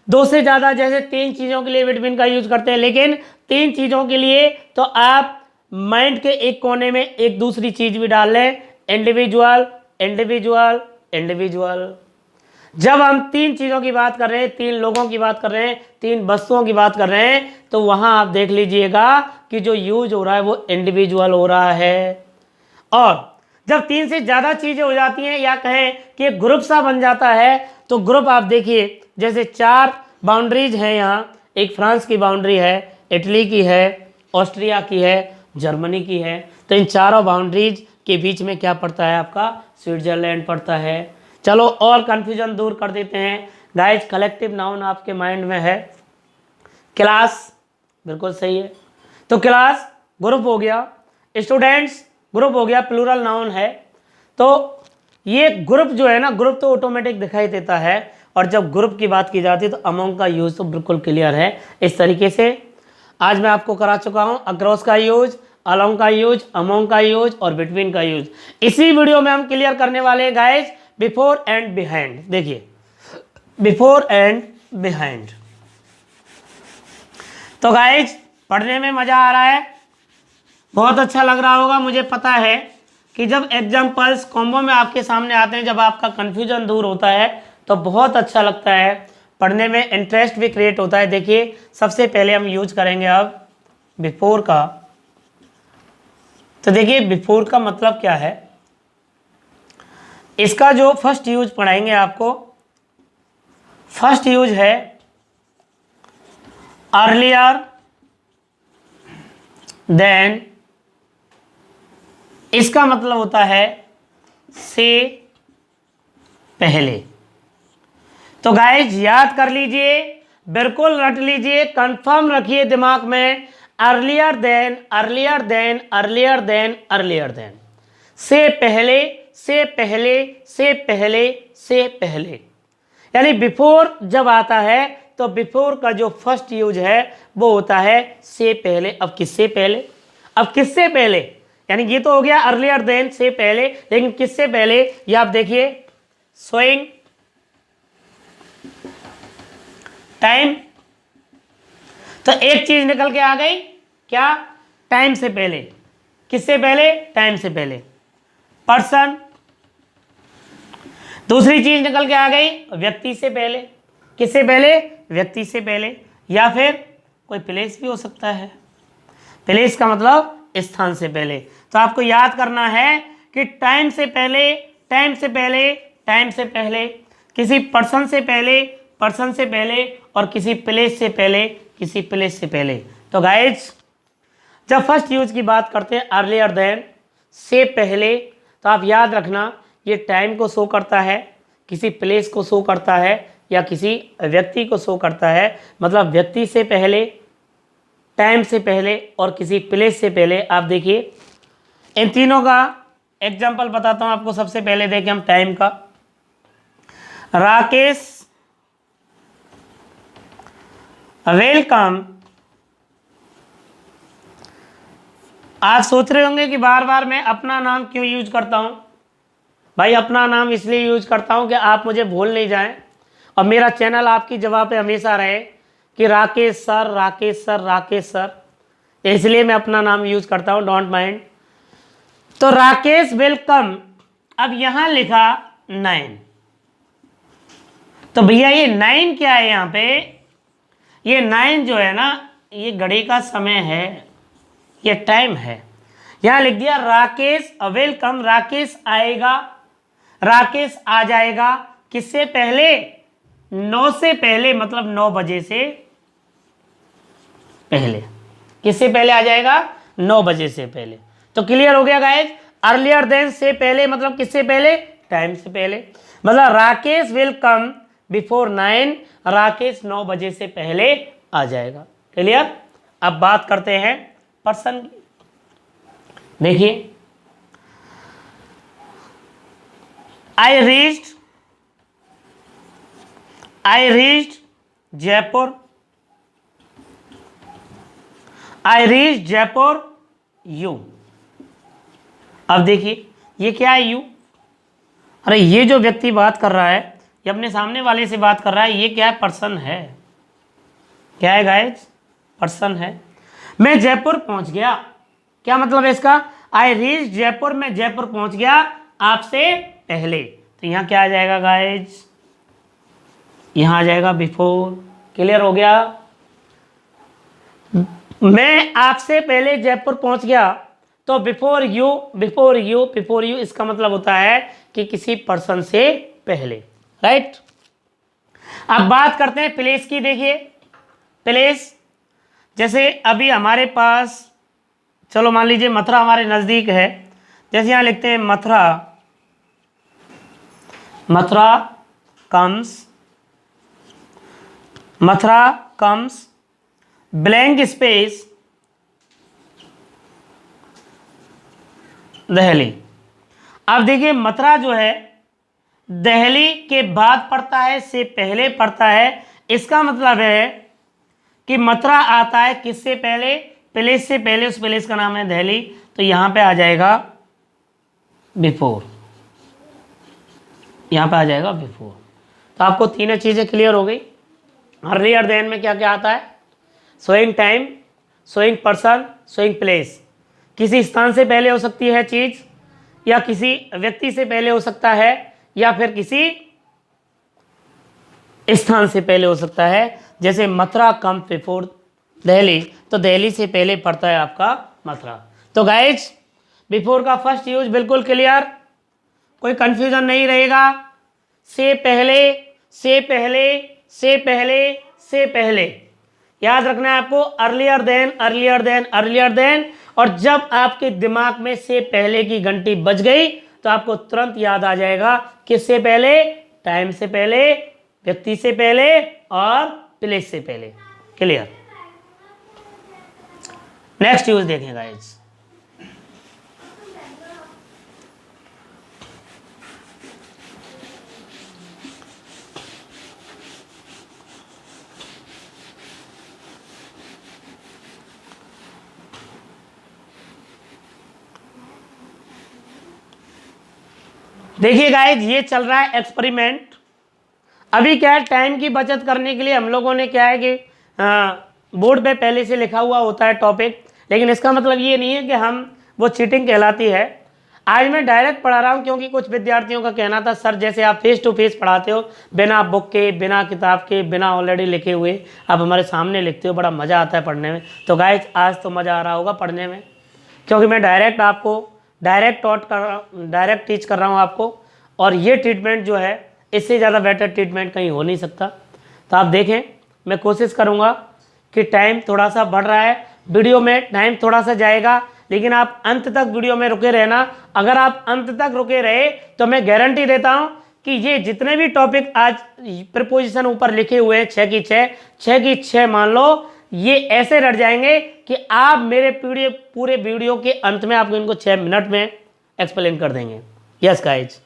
दो से ज़्यादा जैसे तीन चीज़ों के लिए बिटवीन का यूज करते हैं। लेकिन तीन चीज़ों के लिए तो आप माइंड के एक कोने में एक दूसरी चीज़ भी डाल लें, इंडिविजुअल, इंडिविजुअल, इंडिविजुअल। जब हम तीन चीज़ों की बात कर रहे हैं, तीन लोगों की बात कर रहे हैं, तीन वस्तुओं की बात कर रहे हैं, तो वहाँ आप देख लीजिएगा कि जो यूज हो रहा है वो इंडिविजुअल हो रहा है। और जब तीन से ज़्यादा चीज़ें हो जाती हैं या कहें कि एक ग्रुप सा बन जाता है, तो ग्रुप आप देखिए जैसे 4 बाउंड्रीज हैं यहाँ, एक फ्रांस की बाउंड्री है, इटली की है, ऑस्ट्रिया की है, जर्मनी की है। तो इन चारों बाउंड्रीज के बीच में क्या पड़ता है आपका, स्विट्जरलैंड पड़ता है। चलो और कन्फ्यूजन दूर कर देते हैं गाइज। कलेक्टिव नाउन आपके माइंड में है क्लास, बिल्कुल सही है। तो क्लास ग्रुप हो गया, स्टूडेंट्स ग्रुप हो गया, प्लूरल नाउन है। तो ये ग्रुप जो है ना, ग्रुप तो ऑटोमेटिक दिखाई देता है, और जब ग्रुप की बात की जाती है तो अमोंग का यूज तो बिल्कुल क्लियर है। इस तरीके से आज मैं आपको करा चुका हूँ अक्रॉस का यूज, अलोंग का यूज, अमोंग का यूज और बिटवीन का यूज। इसी वीडियो में हम क्लियर करने वाले हैं गाइज बिफोर एंड बिहाइंड। देखिए बिफोर एंड बिहाइंड। तो गाइज पढ़ने में मज़ा आ रहा है, बहुत अच्छा लग रहा होगा। मुझे पता है कि जब एग्जाम्पल्स कॉम्बो में आपके सामने आते हैं, जब आपका कन्फ्यूजन दूर होता है तो बहुत अच्छा लगता है, पढ़ने में इंटरेस्ट भी क्रिएट होता है। देखिए सबसे पहले हम यूज करेंगे अब बिफोर का। तो देखिए बिफोर का मतलब क्या है, इसका जो फर्स्ट यूज पढ़ाएंगे आपको, फर्स्ट यूज है अर्लियर देन। इसका मतलब होता है से पहले। तो गाइज याद कर लीजिए, बिल्कुल रट लीजिए, कंफर्म रखिए दिमाग में, earlier than, earlier than, earlier than, earlier than, से पहले, से पहले, से पहले, से पहले। यानी बिफोर जब आता है तो बिफोर का जो फर्स्ट यूज है वो होता है से पहले। अब किससे पहले, अब किससे पहले, यानी ये तो हो गया अर्लियर देन से पहले, लेकिन किससे पहले, ये आप देखिए शोइंग टाइम। तो एक चीज निकल के आ गई, क्या, टाइम से पहले। किससे पहले, टाइम से पहले, पर्सन। दूसरी चीज निकल के आ गई व्यक्ति से पहले। किससे पहले, व्यक्ति से पहले, या फिर कोई प्लेस भी हो सकता है। प्लेस का मतलब स्थान से पहले। तो आपको याद करना है कि टाइम से पहले, टाइम से पहले, टाइम से पहले, किसी पर्सन से पहले, पर्सन से पहले, और किसी प्लेस से पहले, किसी प्लेस से पहले। तो गाइज जब फर्स्ट यूज की बात करते हैं अर्लियर देन, से पहले, तो आप याद रखना ये टाइम को शो करता है, किसी प्लेस को शो करता है, या किसी व्यक्ति को शो करता है। मतलब व्यक्ति से पहले, टाइम से पहले और किसी प्लेस से पहले। आप देखिए इन तीनों का एग्जाम्पल बताता हूं आपको। सबसे पहले देखें हम टाइम का। राकेश वेलकम। आप सोच रहे होंगे कि बार बार मैं अपना नाम क्यों यूज करता हूं। भाई अपना नाम इसलिए यूज करता हूं कि आप मुझे भूल नहीं जाएं और मेरा चैनल आपकी जगह पे हमेशा रहे कि Rakesh sir, Rakesh sir, Rakesh sir. इसलिए मैं अपना नाम यूज करता हूं, डोंट माइंड। तो राकेश वेलकम। अब यहां लिखा 9। तो भैया ये 9 क्या है यहाँ पे, ये 9 जो है ना, ये घड़ी का समय है, ये टाइम है। यहां लिख दिया राकेश वेलकम, राकेश आएगा, राकेश आ जाएगा। किससे पहले, 9 से पहले, मतलब 9 बजे से पहले। किससे पहले आ जाएगा, 9 बजे से पहले। तो क्लियर हो गया गाइज। अर्लियर देन से पहले मतलब किससे पहले, टाइम से पहले। मतलब Rakesh will come before 9, Rakesh 9 बजे से पहले आ जाएगा। क्लियर। अब बात करते हैं पर्सन की। देखिए I reached Jaipur, I reach Jaipur you. अब देखिए ये क्या है, यू। अरे ये जो व्यक्ति बात कर रहा है, ये अपने सामने वाले से बात कर रहा है, ये क्या है, पर्सन है। क्या है गाइज, पर्सन है। मैं जयपुर पहुंच गया, क्या मतलब है इसका, आई रीच जयपुर, मैं जयपुर पहुंच गया आपसे पहले। तो यहाँ क्या आ जाएगा गाइज, यहाँ आ जाएगा बिफोर। क्लियर हो गया। मैं आपसे पहले जयपुर पहुंच गया, तो before you, before you, before you इसका मतलब होता है कि किसी पर्सन से पहले, राइट। अब बात करते हैं प्लेस की। देखिए प्लेस, जैसे अभी हमारे पास, चलो मान लीजिए मथुरा हमारे नज़दीक है, जैसे यहाँ लिखते हैं Mathura, Mathura comes, Mathura comes blank space Delhi. अब देखिए मथुरा जो है दिल्ली के बाद पड़ता है, से पहले पड़ता है। इसका मतलब है कि मथुरा आता है किससे पहले, प्लेस से पहले। उस प्लेस का नाम है दिल्ली, तो यहाँ पे आ जाएगा बिफोर, यहाँ पे आ जाएगा बिफोर। तो आपको तीनों चीज़ें क्लियर हो गई। अर्लियर देन में क्या क्या आता है, showing time, showing person, showing place. किसी स्थान से पहले हो सकती है चीज़, या किसी व्यक्ति से पहले हो सकता है, या फिर किसी स्थान से पहले हो सकता है। जैसे मथुरा कम बिफोर दिल्ली, तो दिल्ली से पहले पड़ता है आपका मथुरा। तो गाइज बिफोर का फर्स्ट यूज बिल्कुल क्लियर, कोई कंफ्यूजन नहीं रहेगा। से पहले, से पहले, से पहले, से पहले याद रखना है आपको। Earlier than, earlier than, earlier than. और जब आपके दिमाग में से पहले की घंटी बज गई तो आपको तुरंत याद आ जाएगा किससे पहले, टाइम से पहले, व्यक्ति से पहले और प्लेस से पहले। क्लियर। नेक्स्ट यूज देखें गाइस। देखिए गाइज ये चल रहा है एक्सपेरिमेंट। अभी क्या है, टाइम की बचत करने के लिए हम लोगों ने क्या है कि बोर्ड पे पहले से लिखा हुआ होता है टॉपिक, लेकिन इसका मतलब ये नहीं है कि हम वो चीटिंग कहलाती है। आज मैं डायरेक्ट पढ़ा रहा हूँ क्योंकि कुछ विद्यार्थियों का कहना था सर जैसे आप फेस टू फेस पढ़ाते हो, बिना बुक के, बिना किताब के, बिना ऑलरेडी लिखे हुए आप हमारे सामने लिखते हो, बड़ा मज़ा आता है पढ़ने में। तो गाइज आज तो मज़ा आ रहा होगा पढ़ने में, क्योंकि मैं डायरेक्ट आपको डायरेक्ट टीच कर रहा हूँ आपको। और ये ट्रीटमेंट जो है इससे ज़्यादा बेटर ट्रीटमेंट कहीं हो नहीं सकता। तो आप देखें, मैं कोशिश करूँगा कि टाइम थोड़ा सा बढ़ रहा है, वीडियो में टाइम थोड़ा सा जाएगा, लेकिन आप अंत तक वीडियो में रुके रहना। अगर आप अंत तक रुके रहे तो मैं गारंटी देता हूँ कि ये जितने भी टॉपिक आज प्रीपोजिशन ऊपर लिखे हुए हैं 6 की 6, 6 की 6 मान लो, ये ऐसे रट जाएंगे कि आप मेरे पूरे वीडियो के अंत में आपको इनको 6 मिनट में एक्सप्लेन कर देंगे। यस गाइज,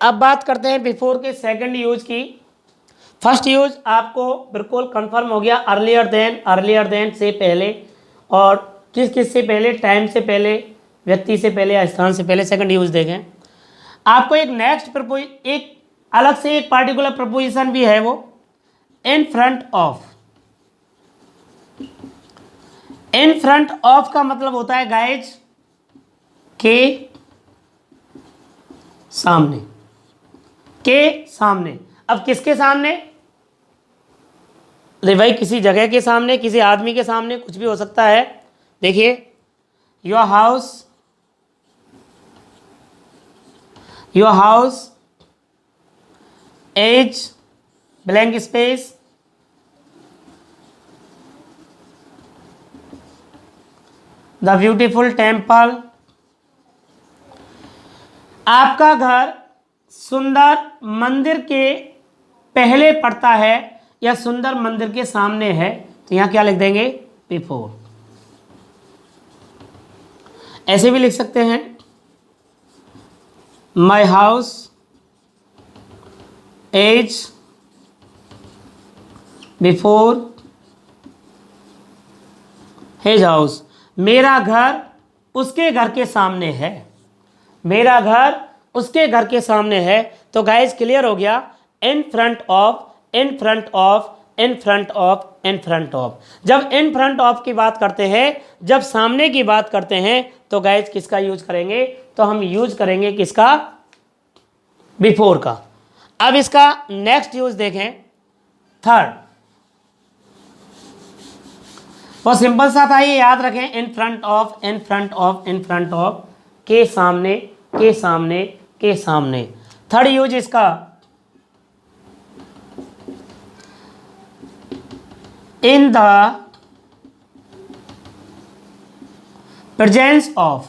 अब बात करते हैं बिफोर के सेकंड यूज की। फर्स्ट यूज आपको बिल्कुल कंफर्म हो गया, अर्लियर देन से पहले, और किस से पहले, टाइम से पहले, व्यक्ति से पहले या स्थान से पहले। सेकंड यूज देखें, आपको एक नेक्स्ट एक अलग से एक पार्टिकुलर प्रपोजिशन भी है, वो in front of. In front of का मतलब होता है गाइज के सामने, के सामने। अब किसके सामने, भाई किसी जगह के सामने, किसी आदमी के सामने, कुछ भी हो सकता है। देखिए your house is blank space the beautiful temple. आपका घर सुंदर मंदिर के पहले पड़ता है या सुंदर मंदिर के सामने है, तो यहाँ क्या लिख देंगे, बिफोर। ऐसे भी लिख सकते हैं, my house is before his house. मेरा घर उसके घर के सामने है, मेरा घर उसके घर के सामने है। तो गाइस क्लियर हो गया, in front of, in front of, in front of, in front of. जब इन फ्रंट ऑफ की बात करते हैं, जब सामने की बात करते हैं, तो गाइस किसका यूज करेंगे, तो हम यूज करेंगे किसका, बिफोर का। अब इसका नेक्स्ट यूज देखें, थर्ड। वो सिंपल सा था, ये याद रखें, in front of, in front of, in front of, के सामने, के सामने, के सामने। थर्ड यूज इसका in the presence of.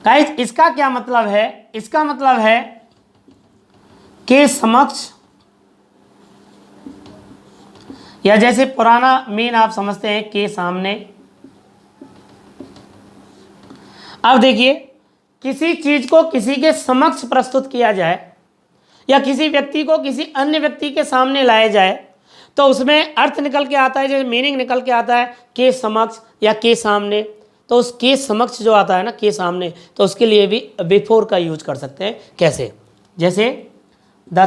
Guys इसका क्या मतलब है? इसका मतलब है के समक्ष, या जैसे पुराना मीन आप समझते हैं के सामने। अब देखिए, किसी चीज को किसी के समक्ष प्रस्तुत किया जाए या किसी व्यक्ति को किसी अन्य व्यक्ति के सामने लाया जाए तो उसमें अर्थ निकल के आता है, जैसे मीनिंग निकल के आता है के समक्ष या के सामने। तो उस के समक्ष जो आता है ना, के सामने, तो उसके लिए भी बिफोर का यूज कर सकते हैं। कैसे? जैसे the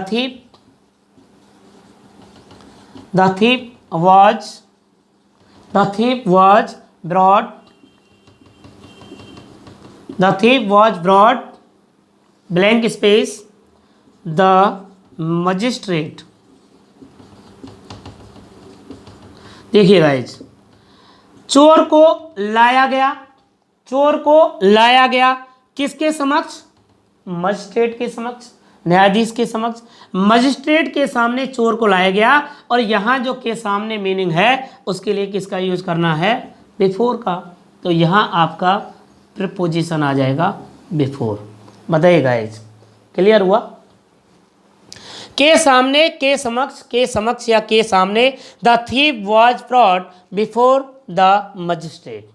thief was brought blank space the magistrate। देखिए गाइज, चोर को लाया गया, चोर को लाया गया किसके समक्ष? मजिस्ट्रेट के समक्ष, न्यायाधीश के समक्ष, मजिस्ट्रेट के सामने चोर को लाया गया। और यहाँ जो के सामने मीनिंग है उसके लिए किसका यूज करना है? बिफोर का। तो यहाँ आपका प्रीपोजिशन आ जाएगा बिफोर। बताइए गाइज, क्लियर हुआ? के सामने, के समक्ष, के समक्ष या के सामने। The thief was brought before the magistrate.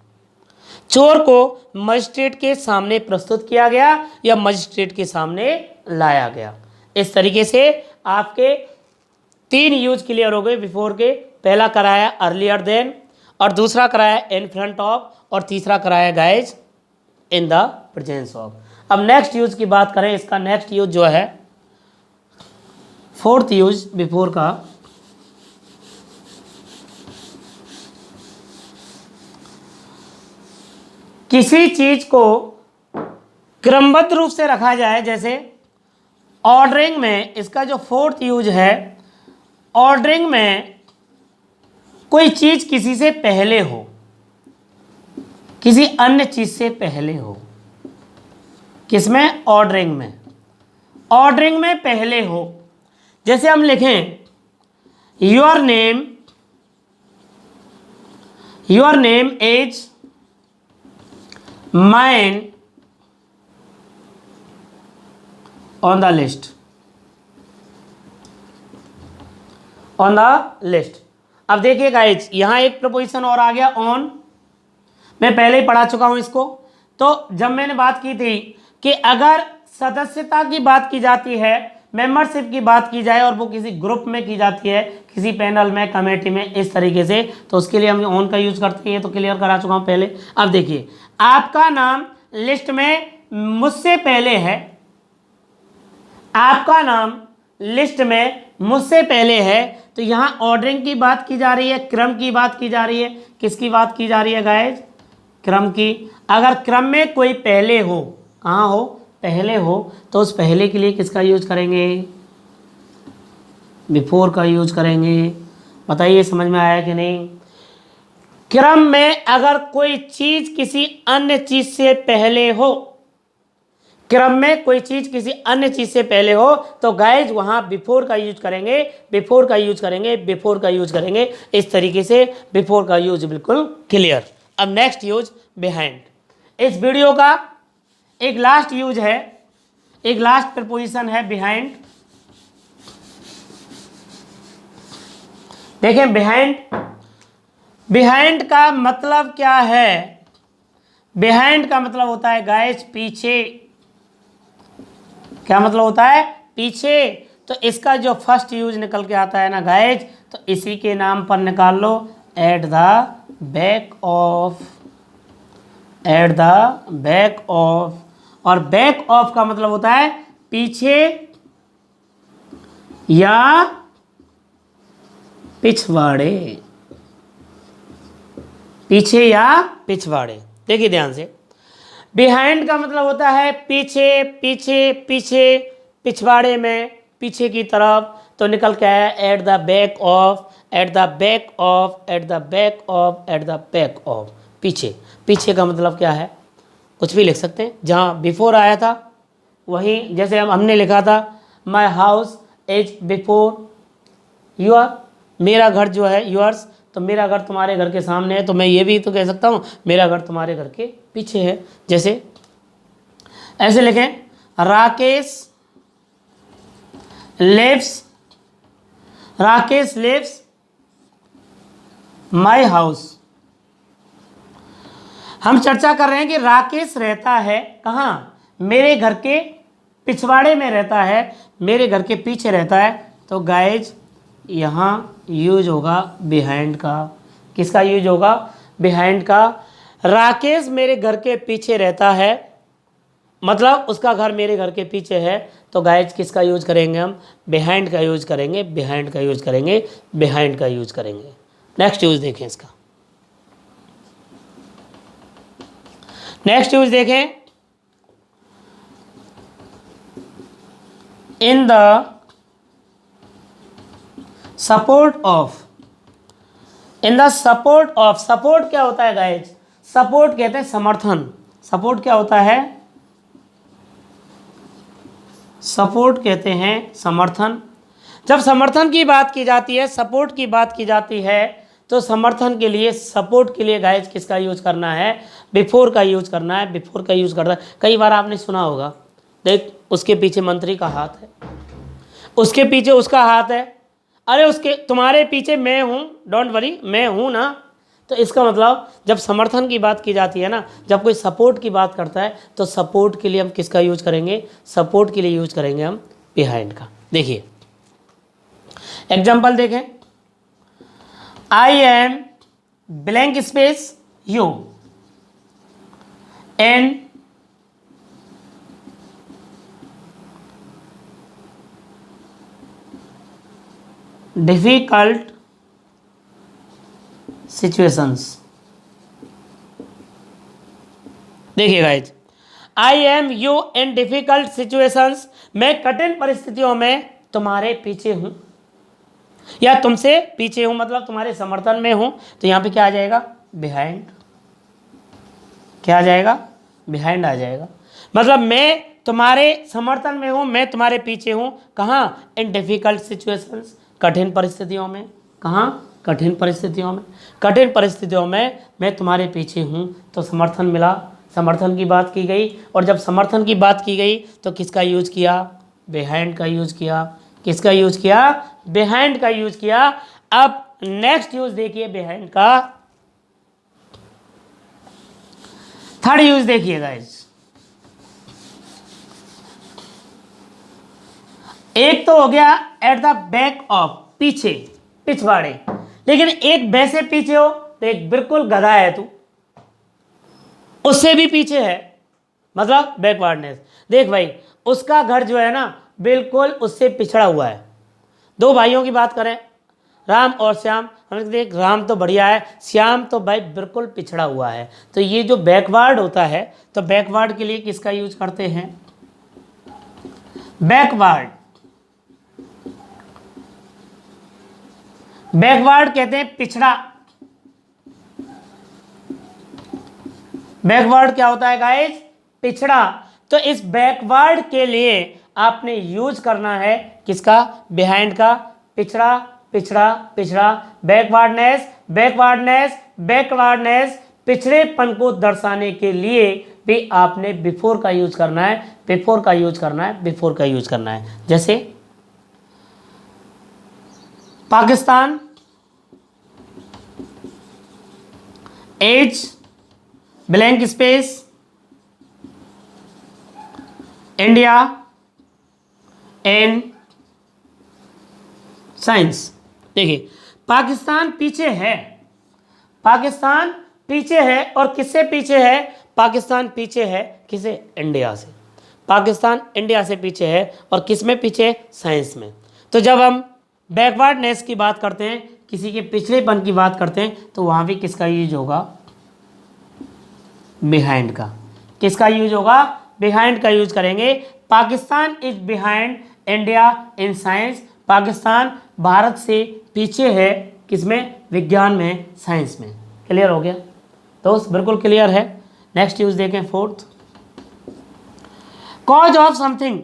चोर को मजिस्ट्रेट के सामने प्रस्तुत किया गया या मजिस्ट्रेट के सामने लाया गया। इस तरीके से आपके 3 यूज क्लियर हो गए बिफोर के। पहला कराया अर्लियर देन, और दूसरा कराया इन फ्रंट ऑफ, और तीसरा कराया guys in the presence of. अब नेक्स्ट यूज की बात करें, इसका नेक्स्ट यूज जो है फोर्थ यूज बिफोर का, किसी चीज को क्रमबद्ध रूप से रखा जाए। जैसे ऑर्डरिंग में इसका जो फोर्थ यूज है, ऑर्डरिंग में कोई चीज किसी से पहले हो, किसी अन्य चीज से पहले हो। किसमें? ऑर्डरिंग में। ऑर्डरिंग में पहले हो। जैसे हम लिखें your name is mine on the list, on the list. अब देखिए गाइज, यहां एक प्रपोजिशन और आ गया, ऑन। मैं पहले ही पढ़ा चुका हूं इसको। तो जब मैंने बात की थी कि अगर सदस्यता की बात की जाती है, मेंबरशिप की बात की जाए और वो किसी ग्रुप में की जाती है, किसी पैनल में, कमेटी में, इस तरीके से, तो उसके लिए हम ऑन का यूज करते हैं। तो क्लियर करा चुका हूं पहले। अब देखिए, आपका नाम लिस्ट में मुझसे पहले है, आपका नाम लिस्ट में मुझसे पहले है। तो यहां ऑर्डरिंग की बात की जा रही है, क्रम की बात की जा रही है। किसकी बात की जा रही है गाइज? क्रम की। अगर क्रम में कोई पहले हो, कहाँ हो? पहले हो, तो उस पहले के लिए किसका यूज करेंगे? बिफोर का यूज करेंगे। बताइए समझ में आया कि नहीं? क्रम में अगर कोई चीज किसी अन्य चीज से पहले हो, क्रम में कोई चीज किसी अन्य चीज से पहले हो, तो गाइज वहां बिफोर का यूज करेंगे, बिफोर का यूज करेंगे, बिफोर का यूज करेंगे। इस तरीके से बिफोर का यूज बिल्कुल क्लियर। अब नेक्स्ट यूज बिहाइंड। इस वीडियो का एक लास्ट यूज है, एक लास्ट प्रपोजिशन है बिहाइंड। देखें बिहाइंड, बिहाइंड का मतलब क्या है? बिहाइंड का मतलब होता है गाइस पीछे। क्या मतलब होता है? पीछे। तो इसका जो फर्स्ट यूज निकल के आता है ना गाइस, तो इसी के नाम पर निकाल लो, at the back of, at the back of. और बैक ऑफ का मतलब होता है पीछे या पिछवाड़े, पीछे या पिछवाड़े। देखिए ध्यान से, बिहाइंड का मतलब होता है पीछे, पीछे, पीछे, पिछवाड़े में, पीछे की तरफ, तो निकल के आया eight the back of, at the back of, at the back of, at the back of. पीछे, पीछे का मतलब क्या है, कुछ भी लिख सकते हैं। जहाँ बिफोर आया था वहीं, जैसे हमने लिखा था my house is before your, मेरा घर जो है योर्स, तो मेरा घर तुम्हारे घर के सामने है, तो मैं ये भी तो कह सकता हूँ मेरा घर तुम्हारे घर के पीछे है। जैसे ऐसे लिखें Rakesh lives, Rakesh lives my house. हम चर्चा कर रहे हैं कि राकेश रहता है कहाँ, मेरे घर के पिछवाड़े में रहता है, मेरे घर के पीछे रहता है। तो गाइज यहाँ यूज होगा बिहाइंड का। किसका यूज होगा, बिहाइंड का। राकेश मेरे घर के पीछे रहता है, मतलब उसका घर मेरे घर के पीछे है, तो गाइज किसका यूज करेंगे हम, बिहाइंड का यूज करेंगे, बिहाइंड का यूज करेंगे, बिहाइंड का यूज करेंगे। नेक्स्ट यूज देखें इसका, नेक्स्ट यूज देखें, in the support of, in the support of. Support क्या होता है गाइज, सपोर्ट कहते हैं समर्थन। सपोर्ट क्या होता है, सपोर्ट कहते हैं समर्थन। जब समर्थन की बात की जाती है, सपोर्ट की बात की जाती है, तो समर्थन के लिए, सपोर्ट के लिए गाइज किसका यूज करना है, बिफोर का यूज करना है, बिफोर का यूज करना है। कई बार आपने सुना होगा, देख उसके पीछे मंत्री का हाथ है, उसके पीछे उसका हाथ है, अरे उसके तुम्हारे पीछे मैं हूँ, डोंट वरी मैं हूँ ना। तो इसका मतलब जब समर्थन की बात की जाती है ना, जब कोई सपोर्ट की बात करता है, तो सपोर्ट के लिए हम किसका यूज करेंगे, सपोर्ट के लिए यूज करेंगे हम बिहाइंड का। देखिए एग्जाम्पल देखें, I am blank space you and difficult situations. देखिए guys, I am you in difficult situations, मैं कठिन परिस्थितियों में तुम्हारे पीछे हूं, या तुमसे पीछे हूं, मतलब तुम्हारे समर्थन में हूं। तो यहां पे क्या आ जाएगा, बिहाइंड। क्या आ जाएगा, बिहाइंड आ जाएगा। मतलब मैं तुम्हारे समर्थन में हूं, मैं तुम्हारे पीछे हूं, कहाँ, इन डिफिकल्ट सिचुएशंस, कठिन परिस्थितियों में। कहाँ, कठिन परिस्थितियों में। कठिन परिस्थितियों में मैं तुम्हारे पीछे हूँ, तो समर्थन मिला, समर्थन की बात की गई। और जब समर्थन की बात की गई तो किसका यूज किया, बिहाइंड का यूज किया। किसका यूज किया, बिहाइंड का यूज किया। अब नेक्स्ट यूज देखिए बिहाइंड का, थर्ड यूज देखिए गाइस। एक तो हो गया एट द बैक ऑफ, पीछे, पिछवाड़े, लेकिन एक वैसे पीछे हो तो एक बिल्कुल गधा है तू, उससे भी पीछे है, मतलब बैकवर्डनेस। देख भाई, उसका घर जो है ना बिल्कुल उससे पिछड़ा हुआ है। दो भाइयों की बात करें, राम और श्याम, हम देख राम तो बढ़िया है, श्याम तो भाई बिल्कुल पिछड़ा हुआ है। तो ये जो बैकवर्ड होता है, तो बैकवर्ड के लिए किसका यूज करते हैं, बैकवर्ड। बैकवर्ड कहते हैं पिछड़ा। बैकवर्ड क्या होता है गाइस, पिछड़ा। तो इस बैकवर्ड के लिए आपने यूज करना है किसका, बिहाइंड का। पिछड़ा, पिछड़ा, पिछड़ा, बैकवर्डनेस, बैकवर्डनेस, बैकवर्डनेस। पिछड़ेपन को दर्शाने के लिए भी आपने बिफोर का यूज करना है, बिफोर का यूज करना है, बिफोर का यूज करना है। जैसे Pakistan is blank space India and science. देखिए पाकिस्तान पीछे है, पाकिस्तान पीछे है, और किससे पीछे है, पाकिस्तान पीछे है किसे, इंडिया से। पाकिस्तान इंडिया से पीछे है, और किस में पीछे, साइंस में। तो जब हम बैकवर्डनेस की बात करते हैं, किसी के पिछड़ेपन की बात करते हैं, तो वहां भी किसका यूज होगा, बिहाइंड का। किसका यूज होगा, बिहाइंड का यूज करेंगे। Pakistan is behind India in science. Pakistan Bharat से पीछे है किसमें? विज्ञान में, साइंस में। क्लियर हो गया दोस्त? बिल्कुल क्लियर है। नेक्स्ट यूज देखें, fourth, cause of something.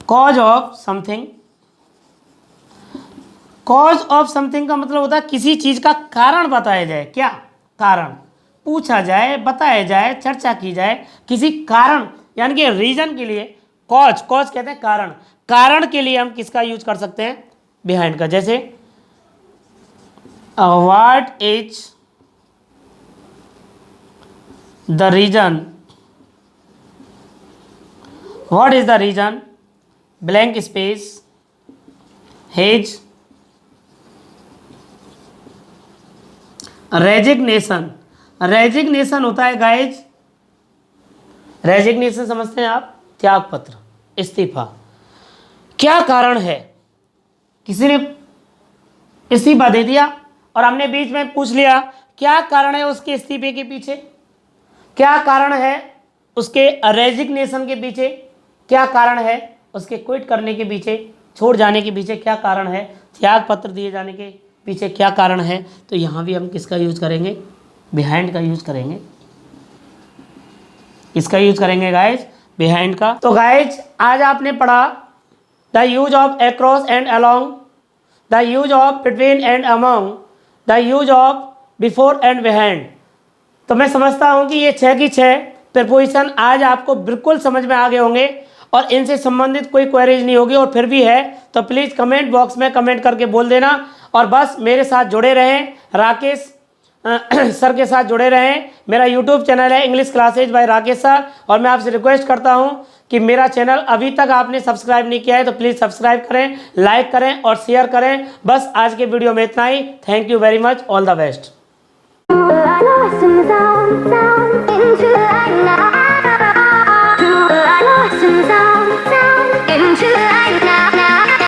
Cause of something, cause of something का मतलब होता है किसी चीज का कारण बताया जाए। क्या कारण? पूछा जाए, बताया जाए, चर्चा की जाए किसी कारण, यानी कि रीजन के लिए। कॉज, कॉज कहते हैं कारण। कारण के लिए हम किसका यूज कर सकते हैं? बिहाइंड का। जैसे what is the reason, what is the reason blank space his resignation. Resignation होता है गाइज, रेजिग्नेशन समझते हैं आप? त्याग पत्र, इस्तीफा। क्या कारण है? किसी ने इस्तीफा दे दिया और हमने बीच में पूछ लिया क्या कारण है उसके इस्तीफे के पीछे, क्या कारण है उसके रेजिग्नेशन के पीछे, क्या कारण है उसके क्विट करने के पीछे, छोड़ जाने के पीछे क्या कारण है, त्याग पत्र दिए जाने के पीछे क्या कारण है। तो यहाँ भी हम किसका यूज करेंगे? बिहाइंड का यूज करेंगे। इसका यूज करेंगे गाइज? बिहाइंड का। तो गाइज आज आपने पढ़ा the use of across and along, the use of between and among, the use of before and behind. तो मैं समझता हूँ कि ये 6 की 6 प्रीपोजिशन आज आपको बिल्कुल समझ में आ गए होंगे और इनसे संबंधित कोई क्वेरीज नहीं होगी, और फिर भी है तो प्लीज़ कमेंट बॉक्स में कमेंट करके बोल देना। और बस मेरे साथ जुड़े रहें, राकेश सर के साथ जुड़े रहें। मेरा यूट्यूब चैनल है English classes by Rakesh sir, और मैं आपसे रिक्वेस्ट करता हूं कि मेरा चैनल अभी तक आपने सब्सक्राइब नहीं किया है तो प्लीज़ सब्सक्राइब करें, लाइक करें और शेयर करें। बस आज के वीडियो में इतना ही। Thank you very much, all the best.